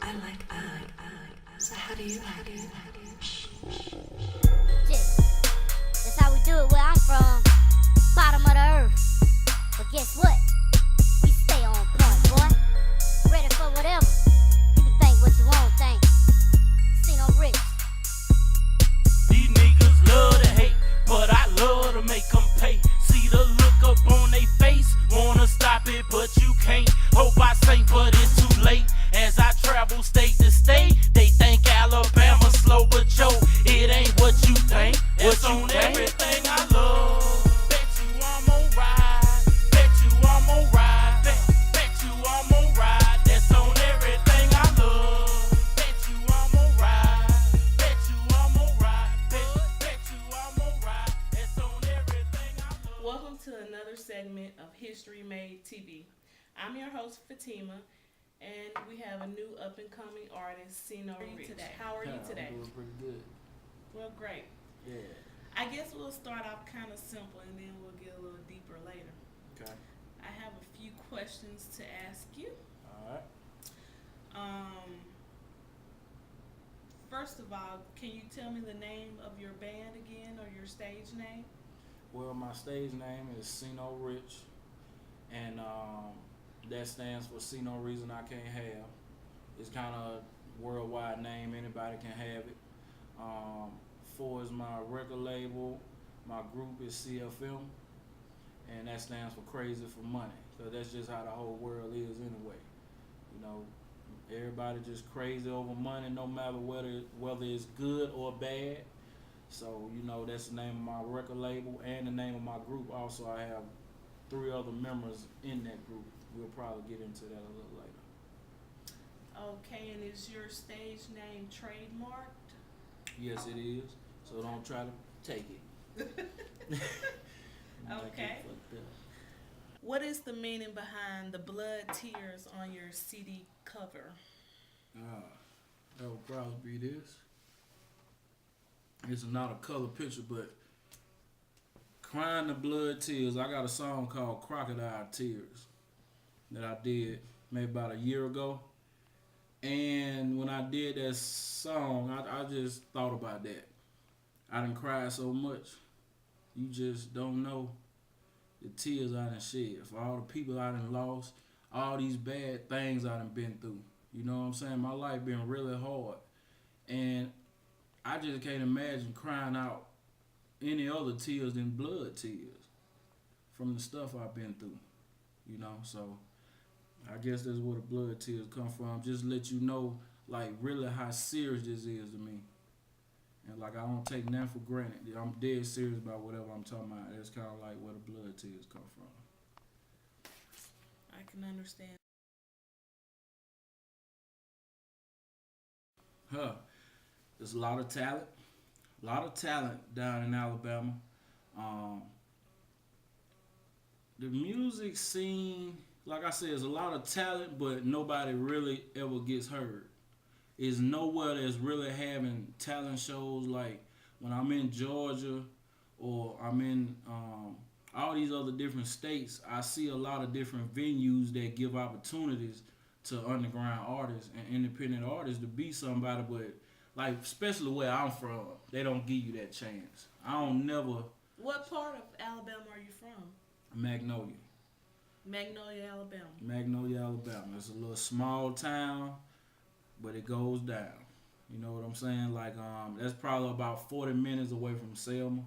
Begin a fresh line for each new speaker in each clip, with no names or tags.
I like I. So how do you like it?
Shit. That's how we do it where I'm from. Bottom of the earth. But guess what? We stay on point, boy. Ready for whatever. You can think what you want, think. See no rich.
These niggas love to hate, but I love to make them pay. See the look up on they face, wanna stop it, but you can't. Hope I sing, but it's too late. As I travel state to state, they think Alabama slow, but yo, it ain't what you think. It's on everything I love. Bet you I'm gon' ride. Bet you I'm gon' ride. Bet you I'm gon' ride. That's on everything I love. Bet you I'm gon' ride. Bet you I'm gon' ride. Bet you I'm gon' ride. That's on everything I love.
Welcome to another segment of History Made TV. I'm your host Fatima, and we have a new up-and-coming artist, R.I.C.H. How are you today?
I'm doing pretty good.
Well, great.
Yeah.
I guess we'll start off kind of simple, and then we'll get a little deeper later.
Okay.
I have a few questions to ask you.
All right.
First of all, can you tell me the name of your band again, or your stage name?
Well, my stage name is R.I.C.H, and that stands for See No Reason I Can't Have. It's kind of worldwide name, anybody can have it. 4 is my record label. My group is CFM, and that stands for Crazy for Money. So that's just how the whole world is anyway. You know, everybody just crazy over money, no matter whether it's good or bad. So, you know, that's the name of my record label and the name of my group. Also, I have 3 other members in that group. We'll probably get into that a little later.
Okay, and is your stage name trademarked?
Yes, it is. So don't try to take it.
Okay. What is the meaning behind the blood tears on your CD cover?
That would probably be this. It's not a color picture, but crying the blood tears. I got a song called Crocodile Tears that I did maybe about a year ago. And when I did that song, I just thought about that. I done cried so much. You just don't know the tears I done shed for all the people I done lost, all these bad things I done been through. You know what I'm saying? My life been really hard. And I just can't imagine crying out any other tears than blood tears from the stuff I've been through. You know, so I guess that's where the blood tears come from. Just let you know, like, really how serious this is to me. And, like, I don't take nothing for granted. I'm dead serious about whatever I'm talking about. That's kind of like where the blood tears come from.
I can understand.
There's a lot of talent down in Alabama. The music scene, like I said, there's a lot of talent, but nobody really ever gets heard. It's nowhere that's really having talent shows like when I'm in Georgia or I'm in all these other different states. I see a lot of different venues that give opportunities to underground artists and independent artists to be somebody, but like especially where I'm from, they don't give you that chance. I don't never.
What part of Alabama are you from?
Magnolia.
Magnolia, Alabama.
Magnolia, Alabama. It's a little small town, but it goes down. You know what I'm saying? Like that's probably about 40 minutes away from Selma.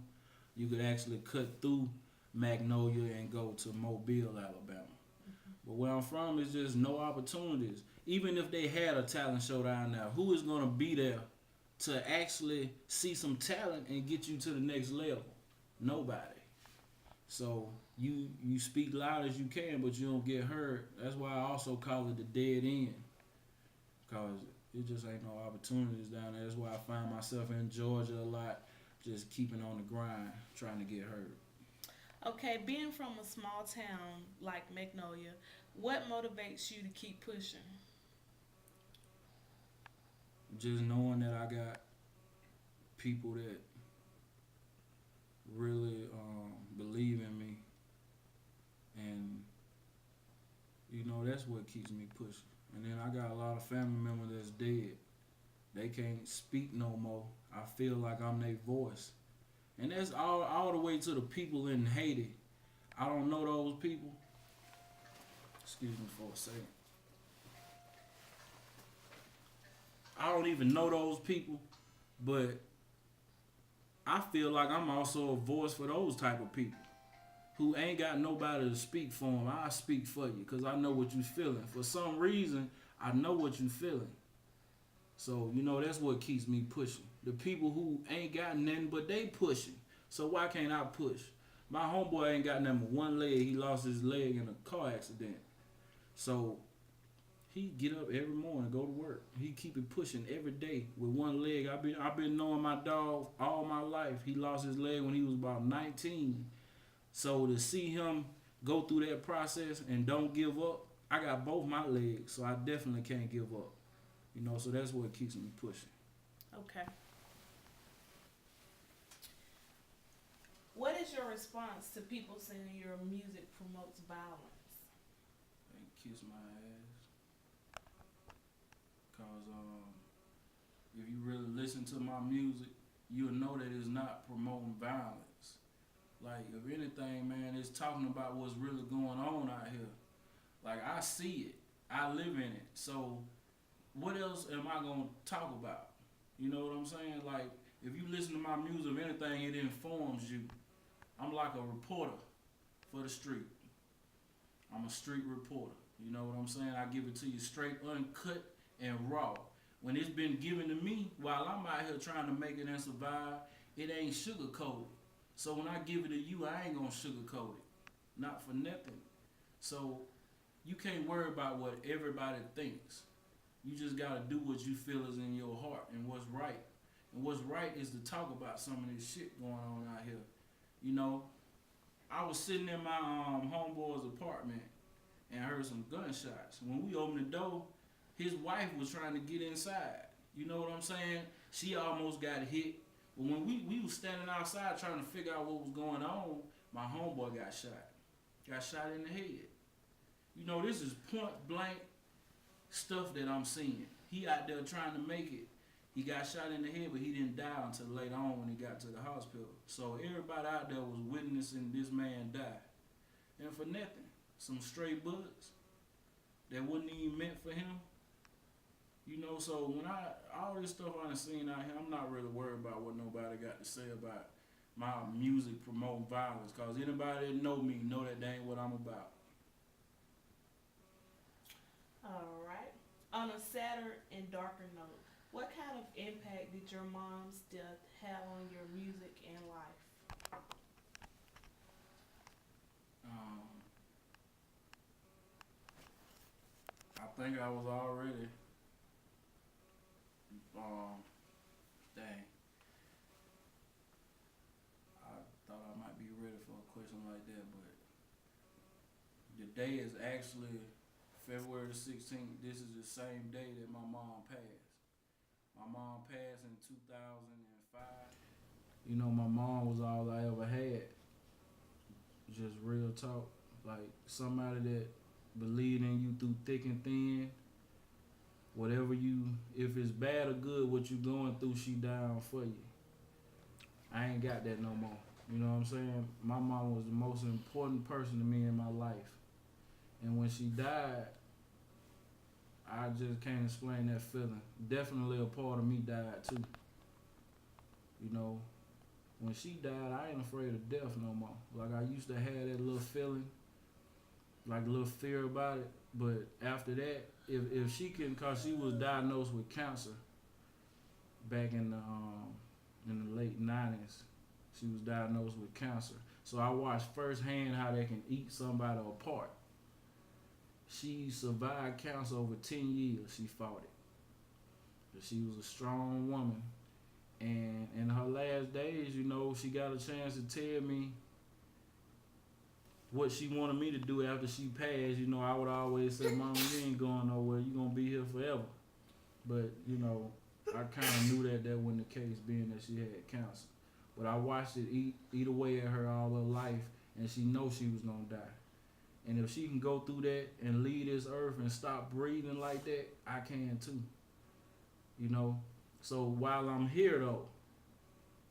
You could actually cut through Magnolia and go to Mobile, Alabama. But where I'm from is just no opportunities. Even if they had a talent show down there, who is gonna be there to actually see some talent and get you to the next level? Nobody. So you speak loud as you can, but you don't get heard. That's why I also call it the dead end, cause it just ain't no opportunities down there. That's why I find myself in Georgia a lot, just keeping on the grind, trying to get heard.
Okay, being from a small town like Magnolia, what motivates you to keep pushing?
Just knowing that I got people that really believe in me, and you know that's what keeps me pushing. And then I got a lot of family members that's dead. They can't speak no more. I feel like I'm their voice. And that's all the way to the people in Haiti. I don't know those people. Excuse me for a second. I don't even know those people, but I feel like I'm also a voice for those type of people who ain't got nobody to speak for them. I speak for you because I know what you feeling. For some reason, I know what you feeling. So, that's what keeps me pushing. The people who ain't got nothing but they pushing. So why can't I push? My homeboy ain't got nothing but one leg. He lost his leg in a car accident. So he get up every morning, go to work. He keep it pushing every day with one leg. I've been knowing my dog all my life. He lost his leg when he was about 19. So to see him go through that process and don't give up, I got both my legs, so I definitely can't give up. So that's what keeps me pushing.
Okay. What is your response to people saying your music promotes violence?
And kiss my ass. Cause if you really listen to my music, you'll know that it's not promoting violence. Like, if anything, man, it's talking about what's really going on out here. Like, I see it. I live in it. So what else am I gonna talk about? You know what I'm saying? Like, if you listen to my music, if anything, it informs you. I'm like a reporter for the street. I'm a street reporter. You know what I'm saying? I give it to you straight, uncut, and raw. When it's been given to me, while I'm out here trying to make it and survive, it ain't sugarcoated. So when I give it to you, I ain't gonna sugarcoat it. Not for nothing. So you can't worry about what everybody thinks. You just gotta do what you feel is in your heart and what's right. And what's right is to talk about some of this shit going on out here. I was sitting in my homeboy's apartment and heard some gunshots. When we opened the door, his wife was trying to get inside. You know what I'm saying? She almost got hit. But when we was standing outside trying to figure out what was going on, my homeboy got shot. Got shot in the head. This is point blank stuff that I'm seeing. He out there trying to make it. He got shot in the head, but he didn't die until later on when he got to the hospital. So everybody out there was witnessing this man die. And for nothing. Some stray bullets that wasn't even meant for him. So when all this stuff I done seen out here, I'm not really worried about what nobody got to say about my music promoting violence. Cause anybody that know me know that ain't what I'm about.
All right. On a sadder and darker note, what kind of impact did your mom's death have on your music and life?
I think I was already, dang. I thought I might be ready for a question like that, but the day is actually February the 16th. This is the same day that my mom passed. My mom passed in 2005. My mom was all I ever had. Just real talk. Like somebody that believed in you through thick and thin. Whatever if it's bad or good, what you going through, she down for you. I ain't got that no more. You know what I'm saying? My mom was the most important person to me in my life. And when she died, I just can't explain that feeling. Definitely a part of me died too. When she died, I ain't afraid of death no more. Like I used to have that little feeling, like a little fear about it. But after that, if she can, cause she was diagnosed with cancer back in the late 90s. She was diagnosed with cancer. So I watched firsthand how they can eat somebody apart. She survived cancer over 10 years. She fought it. But she was a strong woman. And in her last days, she got a chance to tell me what she wanted me to do after she passed. I would always say, Mama, you ain't going nowhere. You going to be here forever. But, I kind of knew that wasn't the case, being that she had cancer. But I watched it eat away at her all her life, and she knows she was going to die. And if she can go through that and leave this earth and stop breathing like that, I can too. You know? So while I'm here though,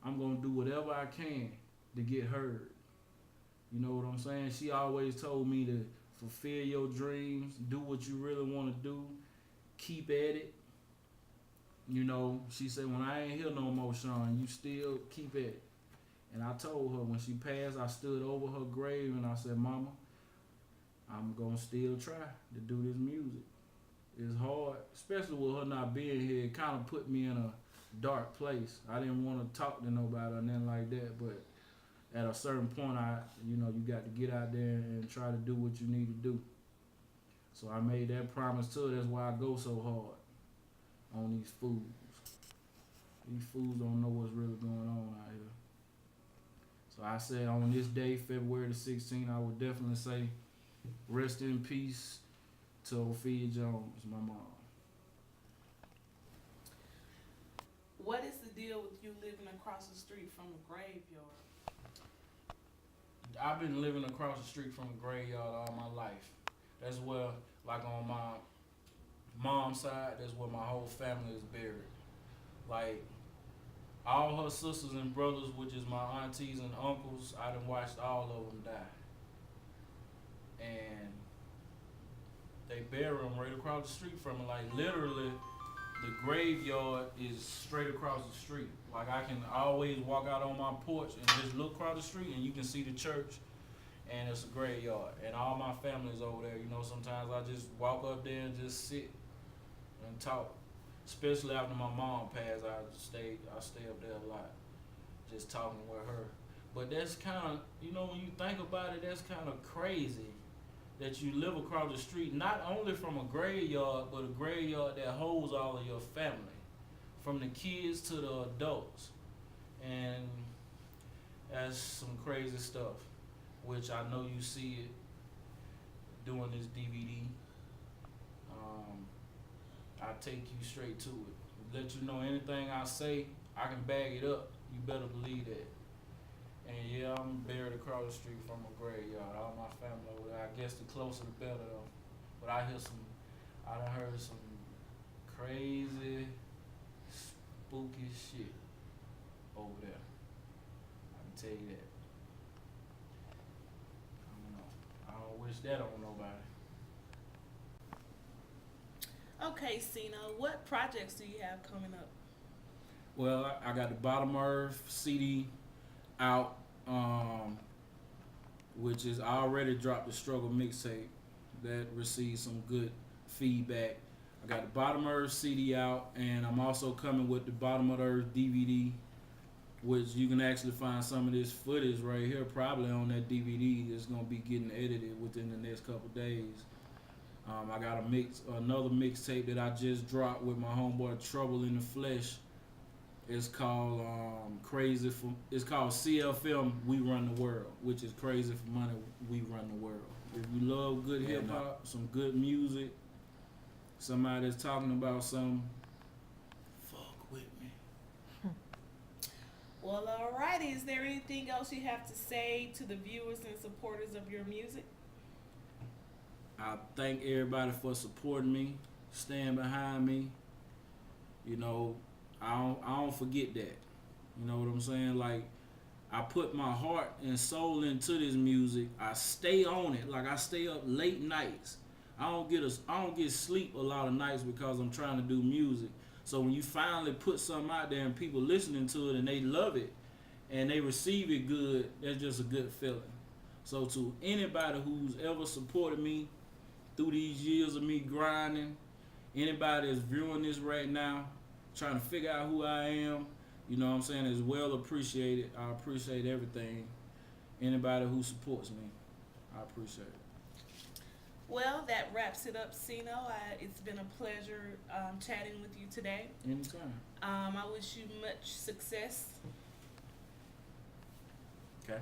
I'm gonna do whatever I can to get heard. You know what I'm saying? She always told me to fulfill your dreams, do what you really want to do, keep at it. You know, she said, when I ain't here no more, Sean, you still keep at it. And I told her when she passed, I stood over her grave and I said, Mama, I'm going to still try to do this music. It's hard, especially with her not being here. It kind of put me in a dark place. I didn't want to talk to nobody or nothing like that, but at a certain point, you got to get out there and try to do what you need to do. So I made that promise to her. That's why I go so hard on these fools. These fools don't know what's really going on out here. So I said on this day, February the 16th, I would definitely say rest in peace to Ophelia Jones, my mom.
What is the deal with you living across the street from a graveyard?
I've been living across the street from a graveyard all my life. That's where, like on my mom's side, that's where my whole family is buried. Like, all her sisters and brothers, which is my aunties and uncles, I done watched all of them die. And they bury them right across the street from me. Like, literally, the graveyard is straight across the street. Like, I can always walk out on my porch and just look across the street and you can see the church and it's a graveyard. And all my family's over there. You know, sometimes I just walk up there and just sit and talk. Especially after my mom passed, I stay up there a lot, just talking with her. But that's kind of, when you think about it, that's kind of crazy that you live across the street, not only from a graveyard, but a graveyard that holds all of your family, from the kids to the adults. And that's some crazy stuff, which I know you see it doing this DVD. I take you straight to it. Let you know anything I say, I can bag it up. You better believe that. And yeah, I'm buried across the street from a graveyard. All my family over there. I guess the closer the better though. But I done heard some crazy, spooky shit over there. I can tell you that. I don't know. I don't wish that on nobody.
Okay, Cena, what projects do you have coming up?
Well, I got the Bottom Earth CD out, which is I already dropped the Struggle mixtape that received some good feedback. I got the Bottom Earth CD out, and I'm also coming with the Bottom of the Earth DVD, which you can actually find some of this footage right here probably on that DVD. It's gonna be getting edited within the next couple days. I got another mixtape that I just dropped with my homeboy Trouble in the Flesh. It's called it's called CFM We Run the World, which is Crazy for Money We Run the World. If you love good hip hop, some good music, somebody that's talking about something, fuck with me.
Well, alrighty. Is there anything else you have to say to the viewers and supporters of your music?
I thank everybody for supporting me, staying behind me. I don't forget that. You know what I'm saying? Like, I put my heart and soul into this music. I stay on it. Like, I stay up late nights. I don't get sleep a lot of nights because I'm trying to do music. So when you finally put something out there and people listening to it and they love it and they receive it good, that's just a good feeling. So to anybody who's ever supported me through these years of me grinding, anybody that's viewing this right now, trying to figure out who I am, you know what I'm saying, is well appreciated. I appreciate everything. Anybody who supports me, I appreciate it.
Well, that wraps it up, Sino. It's been a pleasure chatting with you today.
Anytime.
I wish you much success.
Okay.